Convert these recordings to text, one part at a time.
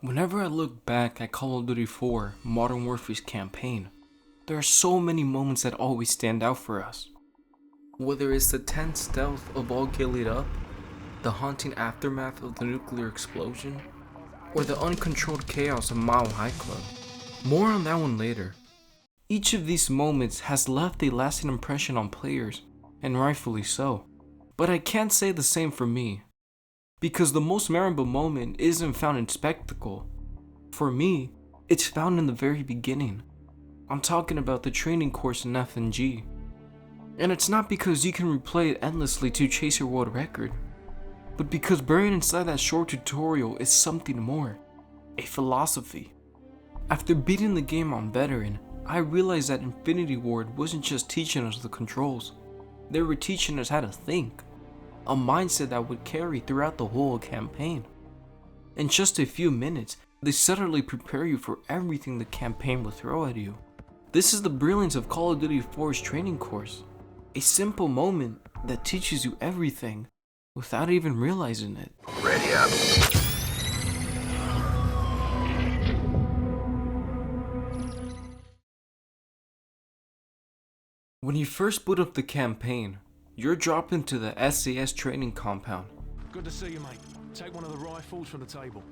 Whenever I look back at Call of Duty 4 Modern Warfare's campaign, there are so many moments that always stand out for us. Whether it's the tense stealth of all Gilead Up, the haunting aftermath of the nuclear explosion, or the uncontrolled chaos of Mile High Club. More on that one later. Each of these moments has left a lasting impression on players, and rightfully so. But I can't say the same for me, because the most memorable moment isn't found in spectacle. For me, it's found in the very beginning. I'm talking about the training course in F&G. And it's not because you can replay it endlessly to chase your world record, but because buried inside that short tutorial is something more, a philosophy. After beating the game on Veteran, I realized that Infinity Ward wasn't just teaching us the controls, they were teaching us how to think, a mindset that would carry throughout the whole campaign. In just a few minutes, they subtly prepare you for everything the campaign will throw at you. This is the brilliance of Call of Duty 4's training course, a simple moment that teaches you everything without even realizing it. Ready up. When you first boot up the campaign, you're dropped into the SAS Training Compound. Good to see you, mate. Take one of the rifles from the table.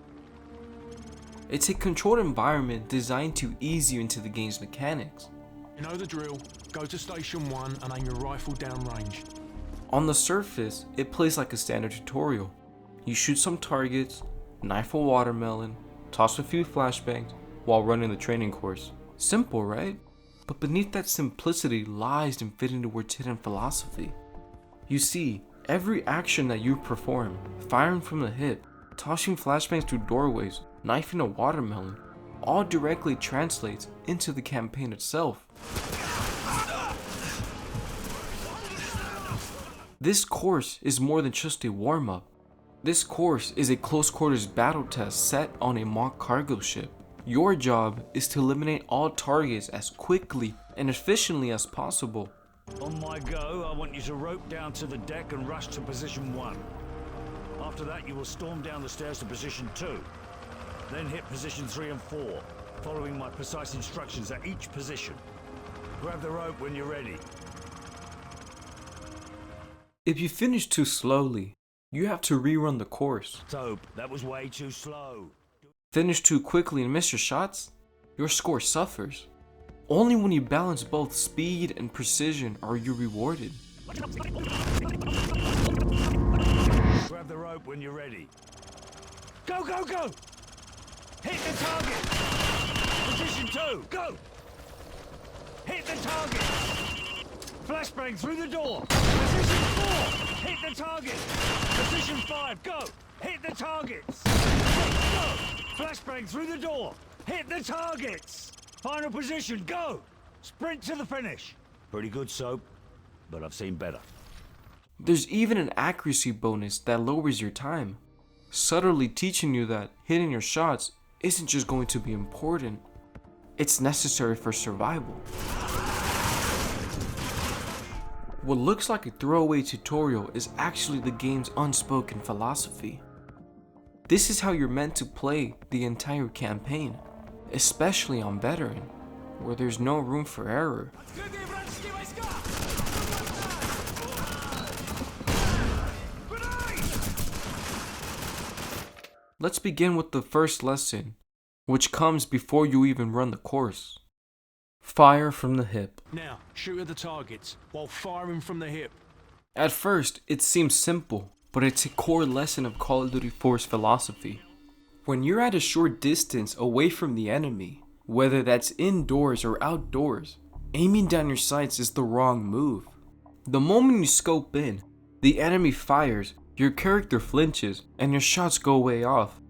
It's a controlled environment designed to ease you into the game's mechanics. You know the drill. Go to Station 1 and aim your rifle downrange. On the surface, it plays like a standard tutorial. You shoot some targets, knife a watermelon, toss a few flashbangs while running the training course. Simple, right? But beneath that simplicity lies Infinity Ward's hidden philosophy. You see, every action that you perform, firing from the hip, tossing flashbangs through doorways, knifing a watermelon, all directly translates into the campaign itself. This course is more than just a warm-up. This course is a close quarters battle test set on a mock cargo ship. Your job is to eliminate all targets as quickly and efficiently as possible. On my go, I want you to rope down to the deck and rush to position 1. After that, you will storm down the stairs to position 2. Then hit position 3 and 4, following my precise instructions at each position. Grab the rope when you're ready. If you finish too slowly, you have to rerun the course. Soap, that was way too slow. Finish too quickly and miss your shots, your score suffers. Only when you balance both speed and precision are you rewarded. Grab the rope when you're ready. Go, go, go! Hit the target! Position 2, go! Hit the target! Flashbang through the door! Position 4, hit the target! Position 5, go! Hit the targets! 6, go! Flashbang through the door! Hit the targets! Final position, go! Sprint to the finish! Pretty good, Soap, but I've seen better. There's even an accuracy bonus that lowers your time, subtly teaching you that hitting your shots isn't just going to be important, it's necessary for survival. What looks like a throwaway tutorial is actually the game's unspoken philosophy. This is how you're meant to play the entire campaign, especially on Veteran, where there's no room for error. Let's begin with the first lesson, which comes before you even run the course. Fire from the hip. Now, shoot at the targets while firing from the hip. At first, it seems simple, but it's a core lesson of Call of Duty 4's philosophy. When you're at a short distance away from the enemy, whether that's indoors or outdoors, aiming down your sights is the wrong move. The moment you scope in, the enemy fires, your character flinches, and your shots go way off.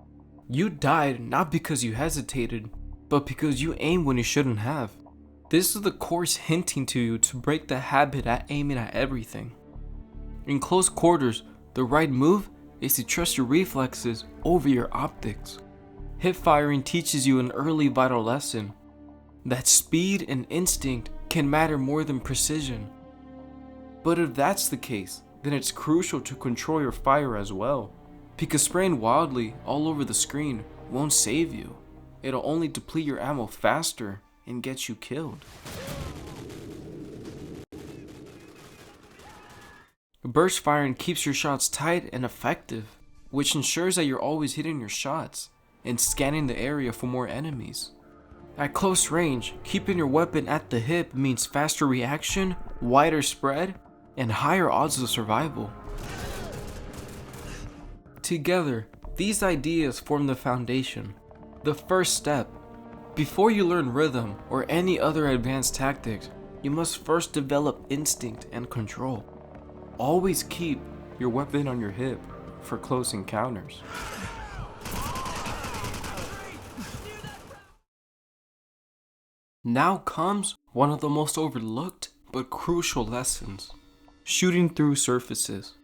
You died not because you hesitated, but because you aimed when you shouldn't have. This is the course hinting to you to break the habit at aiming at everything. In close quarters, the right move is to trust your reflexes over your optics. Hip firing teaches you an early vital lesson, that speed and instinct can matter more than precision. But if that's the case, then it's crucial to control your fire as well, because spraying wildly all over the screen won't save you. It'll only deplete your ammo faster and get you killed. Burst firing keeps your shots tight and effective, which ensures that you're always hitting your shots and scanning the area for more enemies. At close range, keeping your weapon at the hip means faster reaction, wider spread, and higher odds of survival. Together, these ideas form the foundation, the first step. Before you learn rhythm or any other advanced tactics, you must first develop instinct and control. Always keep your weapon on your hip for close encounters. Now comes one of the most overlooked but crucial lessons: shooting through surfaces.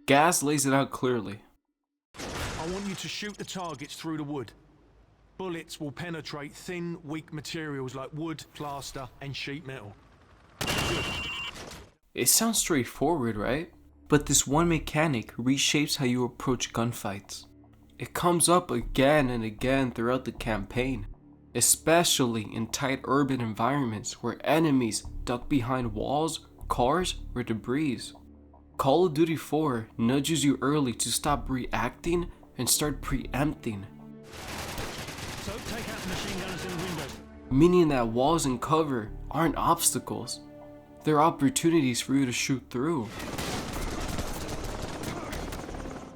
Gaz lays it out clearly. I want you to shoot the targets through the wood. Bullets will penetrate thin, weak materials like wood, plaster, and sheet metal. It sounds straightforward, right? But this one mechanic reshapes how you approach gunfights. It comes up again and again throughout the campaign, especially in tight urban environments where enemies duck behind walls, cars, or debris. Call of Duty 4 nudges you early to stop reacting and start preempting. So take out the machine gunners in the windows. Meaning that walls and cover aren't obstacles, they're opportunities for you to shoot through.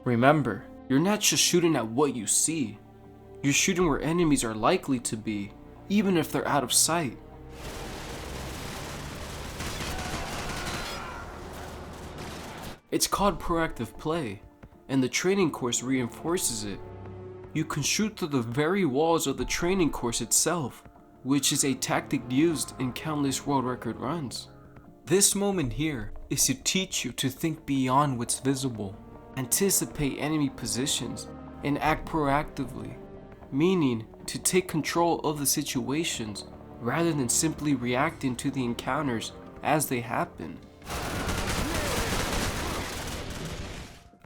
Remember, you're not just shooting at what you see, you're shooting where enemies are likely to be, even if they're out of sight. It's called proactive play, and the training course reinforces it. You can shoot through the very walls of the training course itself, which is a tactic used in countless world record runs. This moment here is to teach you to think beyond what's visible, anticipate enemy positions, and act proactively, meaning to take control of the situations rather than simply reacting to the encounters as they happen.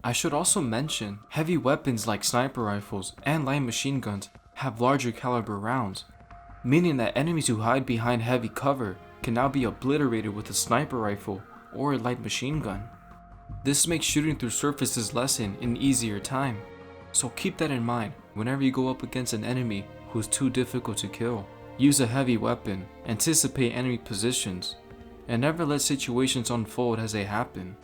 I should also mention, heavy weapons like sniper rifles and light machine guns have larger caliber rounds, meaning that enemies who hide behind heavy cover can now be obliterated with a sniper rifle or a light machine gun. This makes shooting through surfaces lessen in easier time, so keep that in mind whenever you go up against an enemy who's too difficult to kill. Use a heavy weapon, anticipate enemy positions, and never let situations unfold as they happen.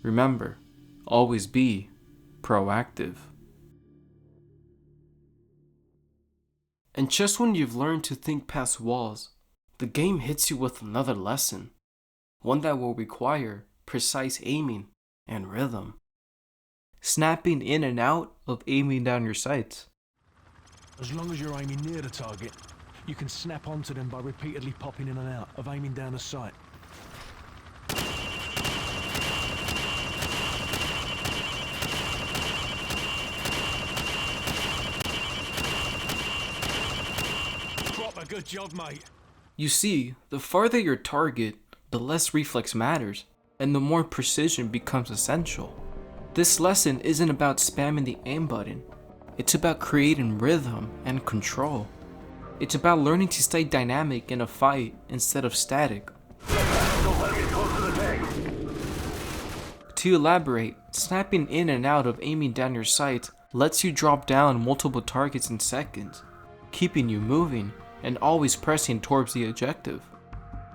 Remember, always be proactive. And just when you've learned to think past walls, the game hits you with another lesson, one that will require precise aiming and rhythm. Snapping in and out of aiming down your sights. As long as you're aiming near the target, you can snap onto them by repeatedly popping in and out of aiming down the sight. Good job, mate. You see, the farther your target, the less reflex matters, and the more precision becomes essential. This lesson isn't about spamming the aim button, it's about creating rhythm and control. It's about learning to stay dynamic in a fight instead of static. To elaborate, snapping in and out of aiming down your sights lets you drop down multiple targets in seconds, keeping you moving and always pressing towards the objective.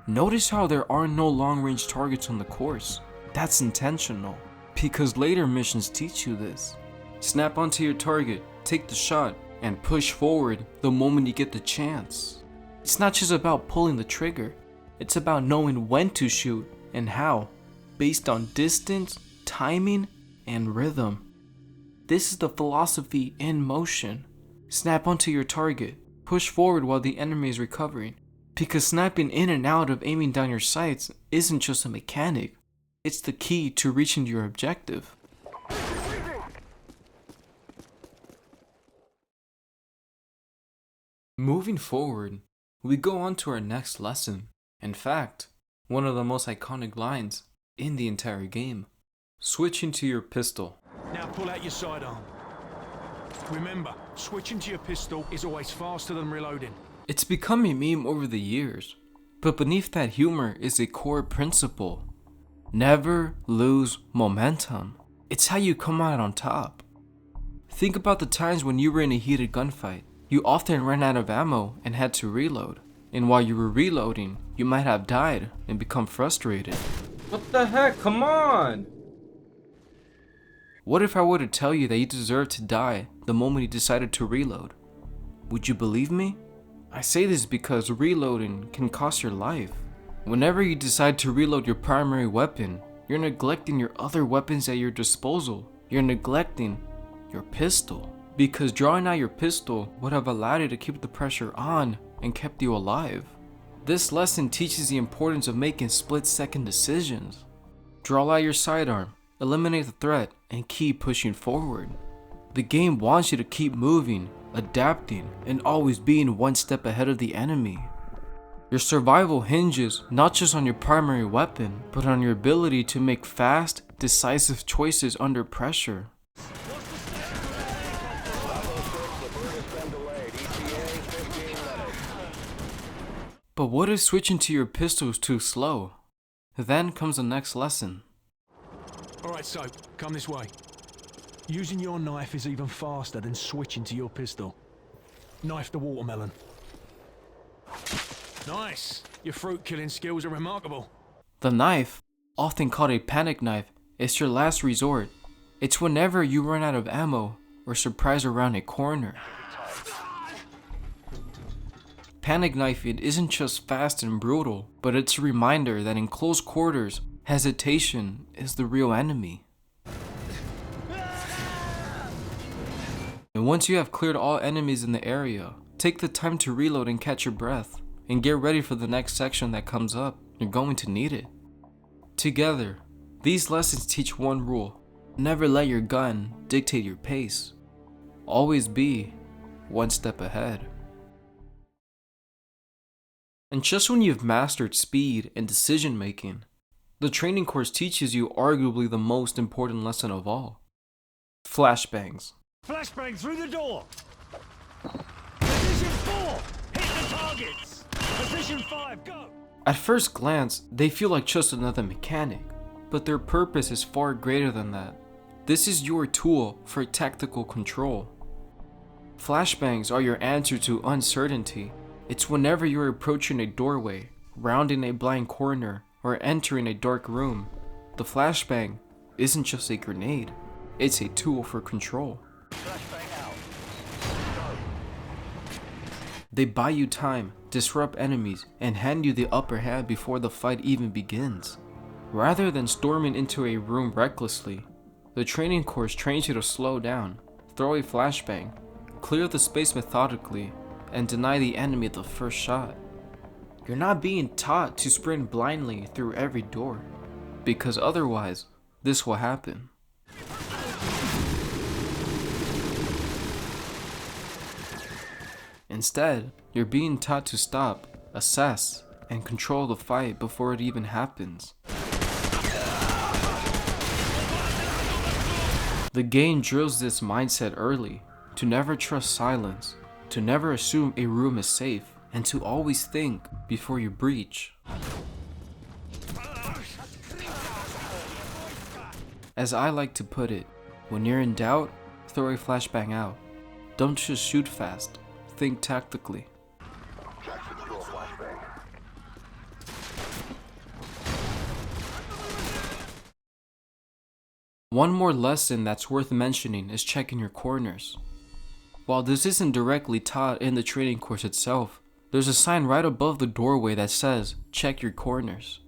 Notice how there are no long-range targets on the course. That's intentional, because later missions teach you this. Snap onto your target, take the shot, and push forward the moment you get the chance. It's not just about pulling the trigger, it's about knowing when to shoot and how, based on distance, timing, and rhythm. This is the philosophy in motion. Snap onto your target, push forward while the enemy is recovering, because snapping in and out of aiming down your sights isn't just a mechanic, it's the key to reaching your objective. Moving forward, we go on to our next lesson. In fact, one of the most iconic lines in the entire game. Switching to your pistol. Now pull out your sidearm. Remember, switching to your pistol is always faster than reloading. It's become a meme over the years, but beneath that humor is a core principle. Never lose momentum. It's how you come out on top. Think about the times when you were in a heated gunfight. You often ran out of ammo and had to reload. And while you were reloading, you might have died and become frustrated. What the heck? Come on! What if I were to tell you that you deserved to die the moment you decided to reload? Would you believe me? I say this because reloading can cost your life. Whenever you decide to reload your primary weapon, you're neglecting your other weapons at your disposal. You're neglecting your pistol. Because drawing out your pistol would have allowed you to keep the pressure on and kept you alive. This lesson teaches the importance of making split-second decisions. Draw out your sidearm, eliminate the threat, and keep pushing forward. The game wants you to keep moving, adapting, and always being one step ahead of the enemy. Your survival hinges not just on your primary weapon, but on your ability to make fast, decisive choices under pressure. But what if switching to your pistol is too slow? Then comes the next lesson. Alright, so, come this way. Using your knife is even faster than switching to your pistol. Knife the watermelon. Nice! Your fruit killing skills are remarkable. The knife, often called a panic knife, is your last resort. It's whenever you run out of ammo or surprise around a corner. Panic knifing isn't just fast and brutal, but it's a reminder that in close quarters, hesitation is the real enemy. And once you have cleared all enemies in the area, take the time to reload and catch your breath, and get ready for the next section that comes up. You're going to need it. Together, these lessons teach one rule: never let your gun dictate your pace. Always be one step ahead. And just when you've mastered speed and decision making, the training course teaches you arguably the most important lesson of all: flashbangs. Flashbang through the door! Position 4! Hit the targets! Position 5, go! At first glance, they feel like just another mechanic, but their purpose is far greater than that. This is your tool for tactical control. Flashbangs are your answer to uncertainty. It's whenever you're approaching a doorway, rounding a blind corner, or entering a dark room. The flashbang isn't just a grenade, it's a tool for control. Flashbang out. Go. They buy you time, disrupt enemies, and hand you the upper hand before the fight even begins. Rather than storming into a room recklessly, the training course trains you to slow down, throw a flashbang, clear the space methodically, and deny the enemy the first shot. You're not being taught to sprint blindly through every door, because otherwise, this will happen. Instead, you're being taught to stop, assess, and control the fight before it even happens. The game drills this mindset early, to never trust silence, to never assume a room is safe, and to always think before you breach. As I like to put it, when you're in doubt, throw a flashbang out. Don't just shoot fast, think tactically. One more lesson that's worth mentioning is checking your corners. While this isn't directly taught in the training course itself, there's a sign right above the doorway that says, check your corners.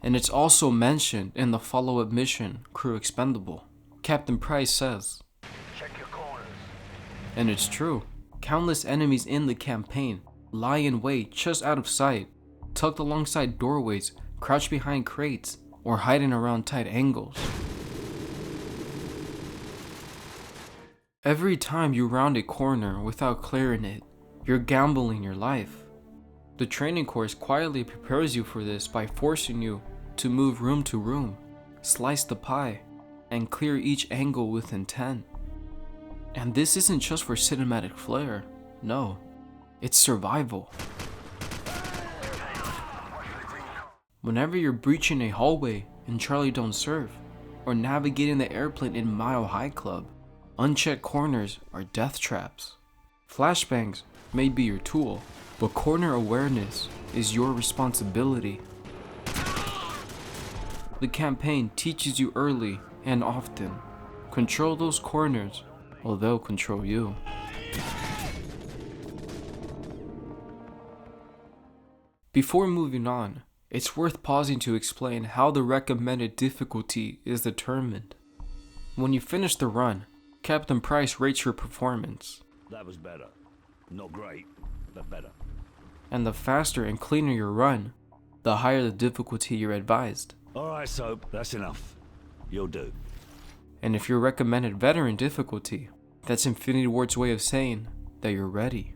And it's also mentioned in the follow-up mission, Crew Expendable. Captain Price says, Check your corners. and it's true. Countless enemies in the campaign lie in wait just out of sight, tucked alongside doorways, crouched behind crates, or hiding around tight angles. Every time you round a corner without clearing it, you're gambling your life. The training course quietly prepares you for this by forcing you to move room to room, slice the pie, and clear each angle with intent. And this isn't just for cinematic flair, no, it's survival. Whenever you're breaching a hallway in Charlie Don't Surf, or navigating the airplane in Mile High Club, unchecked corners are death traps. Flashbangs may be your tool, but corner awareness is your responsibility. The campaign teaches you early and often. Control those corners, or they'll control you. Before moving on, it's worth pausing to explain how the recommended difficulty is determined. When you finish the run, Captain Price rates your performance. That was better. Not great, but better. And the faster and cleaner your run, the higher the difficulty you're advised. Alright, Soap, that's enough. You'll do. And if you're recommended veteran difficulty, that's Infinity Ward's way of saying that you're ready.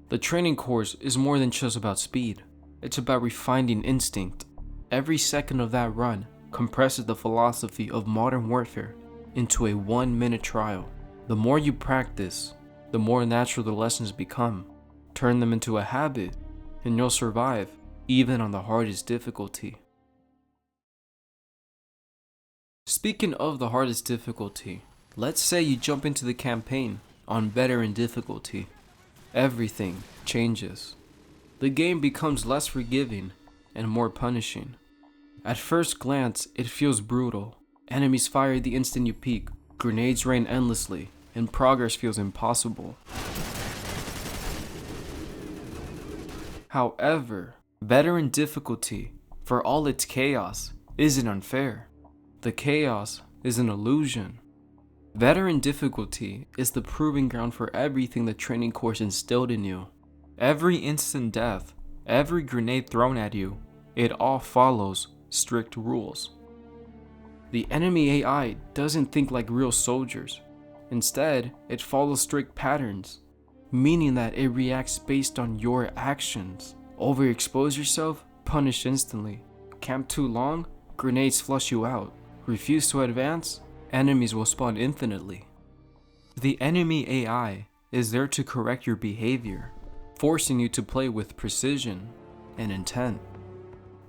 The training course is more than just about speed. It's about refining instinct. Every second of that run compresses the philosophy of modern warfare into a 1-minute trial. The more you practice, the more natural the lessons become. Turn them into a habit, and you'll survive, even on the hardest difficulty. Speaking of the hardest difficulty, let's say you jump into the campaign on veteran difficulty. Everything changes. The game becomes less forgiving and more punishing. At first glance, it feels brutal. Enemies fire the instant you peek, grenades rain endlessly, and progress feels impossible. However, veteran difficulty, for all its chaos, isn't unfair. The chaos is an illusion. Veteran difficulty is the proving ground for everything the training course instilled in you. Every instant death, every grenade thrown at you, it all follows strict rules. The enemy AI doesn't think like real soldiers. Instead, it follows strict patterns, meaning that it reacts based on your actions. Overexpose yourself, punish instantly. Camp too long, grenades flush you out. Refuse to advance, enemies will spawn infinitely. The enemy AI is there to correct your behavior, forcing you to play with precision and intent.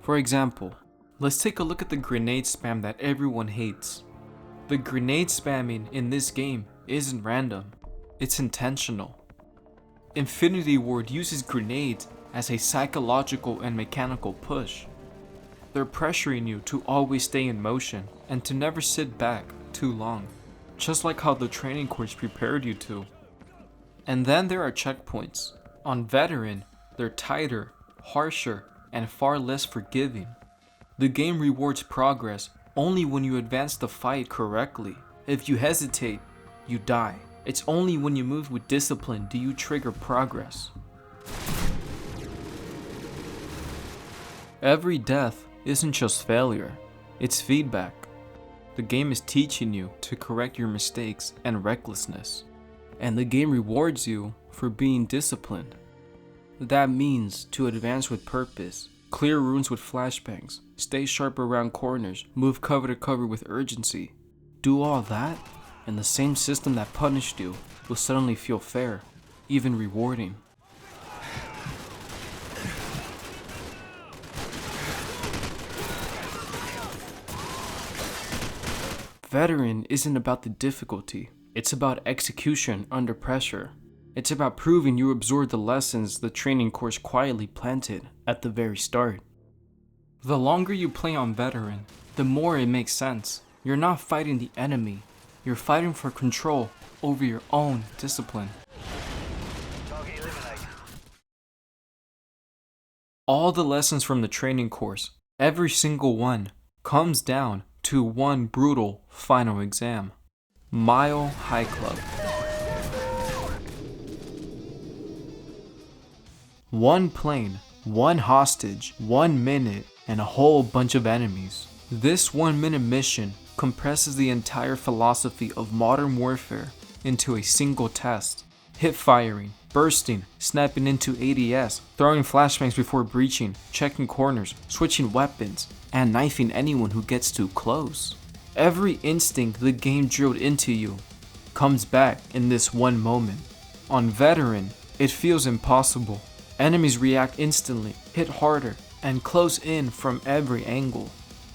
For example, let's take a look at the grenade spam that everyone hates. The grenade spamming in this game isn't random, it's intentional. Infinity Ward uses grenades as a psychological and mechanical push. They're pressuring you to always stay in motion and to never sit back too long, just like how the training course prepared you to. And then there are checkpoints. On veteran, they're tighter, harsher, and far less forgiving. The game rewards progress only when you advance the fight correctly. If you hesitate, you die. It's only when you move with discipline do you trigger progress. Every death isn't just failure, it's feedback. The game is teaching you to correct your mistakes and recklessness. And the game rewards you for being disciplined. That means to advance with purpose, clear runes with flashbangs, stay sharp around corners, move cover to cover with urgency. Do all that, and the same system that punished you will suddenly feel fair, even rewarding. Veteran isn't about the difficulty, it's about execution under pressure. It's about proving you absorbed the lessons the training course quietly planted at the very start. The longer you play on veteran, the more it makes sense. You're not fighting the enemy, you're fighting for control over your own discipline. All the lessons from the training course, every single one, comes down to one brutal final exam. Mile High Club. One plane, one hostage, 1 minute, and a whole bunch of enemies. This 1-minute mission compresses the entire philosophy of modern warfare into a single test. Hip firing, bursting, snapping into ADS, throwing flashbangs before breaching, checking corners, switching weapons, and knifing anyone who gets too close. Every instinct the game drilled into you comes back in this one moment. On Veteran, it feels impossible. Enemies react instantly, hit harder, and close in from every angle.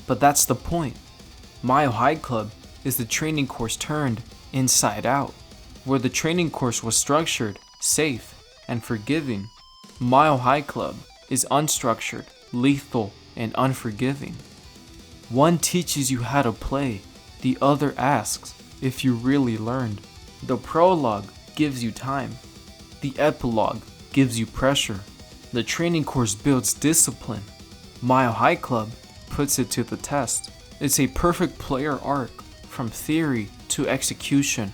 But that's the point. Mile High Club is the training course turned inside out. Where the training course was structured, safe, and forgiving, Mile High Club is unstructured, lethal, and unforgiving. One teaches you how to play, the other asks if you really learned. The prologue gives you time. The epilogue gives you pressure. The training course builds discipline. Mile High Club puts it to the test. It's a perfect player arc, from theory to execution,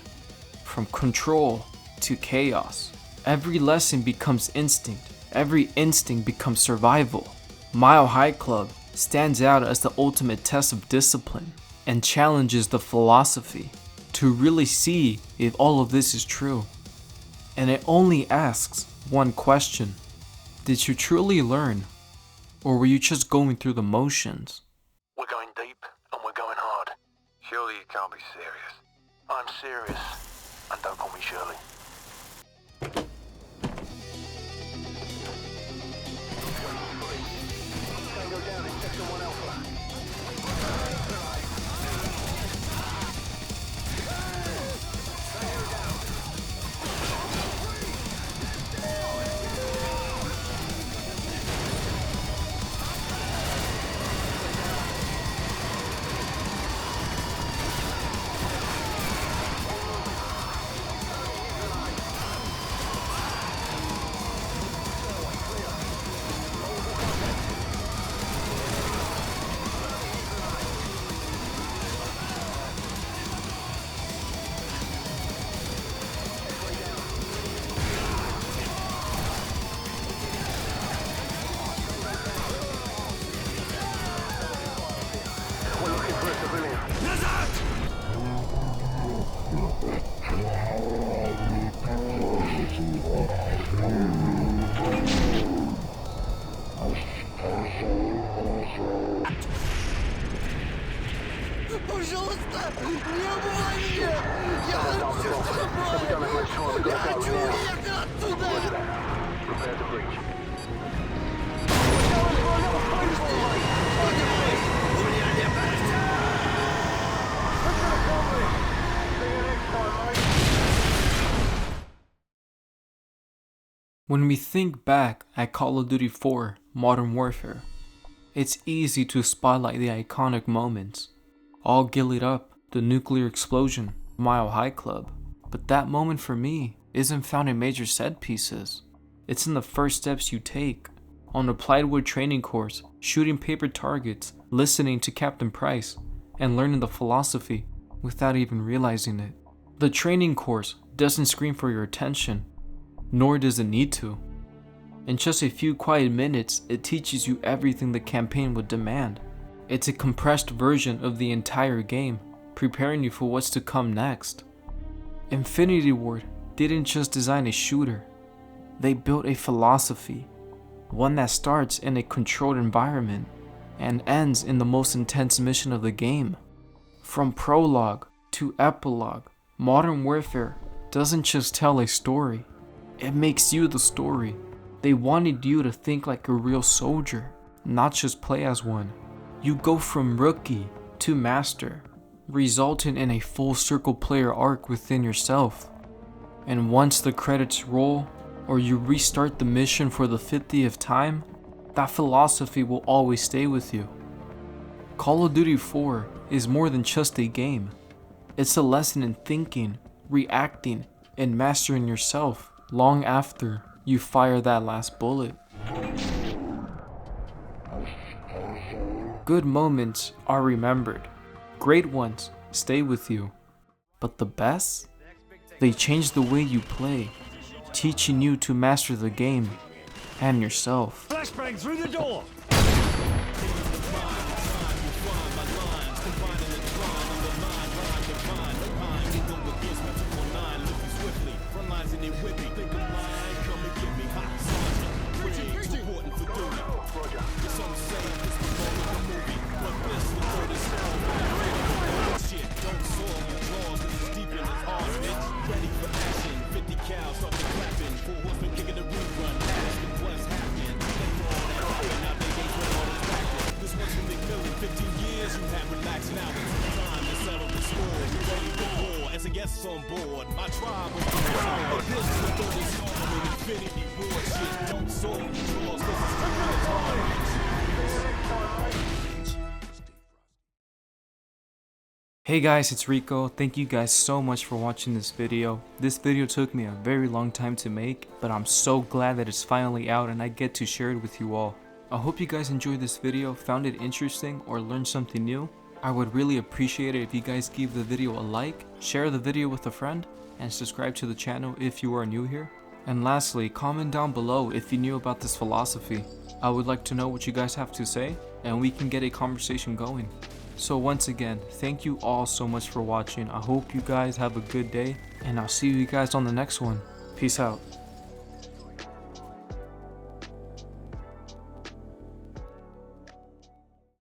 from control to chaos. Every lesson becomes instinct. Every instinct becomes survival. Mile High Club stands out as the ultimate test of discipline and challenges the philosophy to really see if all of this is true. And it only asks one question: did you truly learn, or were you just going through the motions? We're going deep and we're going hard. Surely you can't be serious. I'm serious, and don't call me Shirley. Tango down in Sector 1 Alpha. Пожалуйста, не убивай меня! Я хочу с тобой! Я хочу уехать отсюда! У меня не прощай! When we think back at Call of Duty 4 Modern Warfare, it's easy to spotlight the iconic moments. All gillied up, the nuclear explosion, Mile High Club. But that moment for me isn't found in major set pieces. It's in the first steps you take. On the Plywood training course, shooting paper targets, listening to Captain Price, and learning the philosophy without even realizing it. The training course doesn't scream for your attention, nor does it need to. In just a few quiet minutes, it teaches you everything the campaign would demand. It's a compressed version of the entire game, preparing you for what's to come next. Infinity Ward didn't just design a shooter, they built a philosophy, one that starts in a controlled environment and ends in the most intense mission of the game. From prologue to epilogue, Modern Warfare doesn't just tell a story, it makes you the story. They wanted you to think like a real soldier, not just play as one. You go from rookie to master, resulting in a full circle player arc within yourself. And once the credits roll, or you restart the mission for the 50th time, that philosophy will always stay with you. Call of Duty 4 is more than just a game. It's a lesson in thinking, reacting, and mastering yourself long after you fire that last bullet. Good moments are remembered. Great ones stay with you. But the best? They change the way you play, teaching you to master the game and yourself. Flashbang through the door! guests on board. My tribe will be on. This is the storm of infinity war shit. Don't soul draws, this is Hey guys, it's Rico. Thank you guys so much for watching this video. This video took me a very long time to make, but I'm so glad that it's finally out and I get to share it with you all. I hope you guys enjoyed this video, found it interesting, or learned something new. I would really appreciate it if you guys give the video a like, share the video with a friend, and subscribe to the channel if you are new here. And lastly, comment down below if you knew about this philosophy. I would like to know what you guys have to say, and we can get a conversation going. So once again, thank you all so much for watching. I hope you guys have a good day, and I'll see you guys on the next one. Peace out.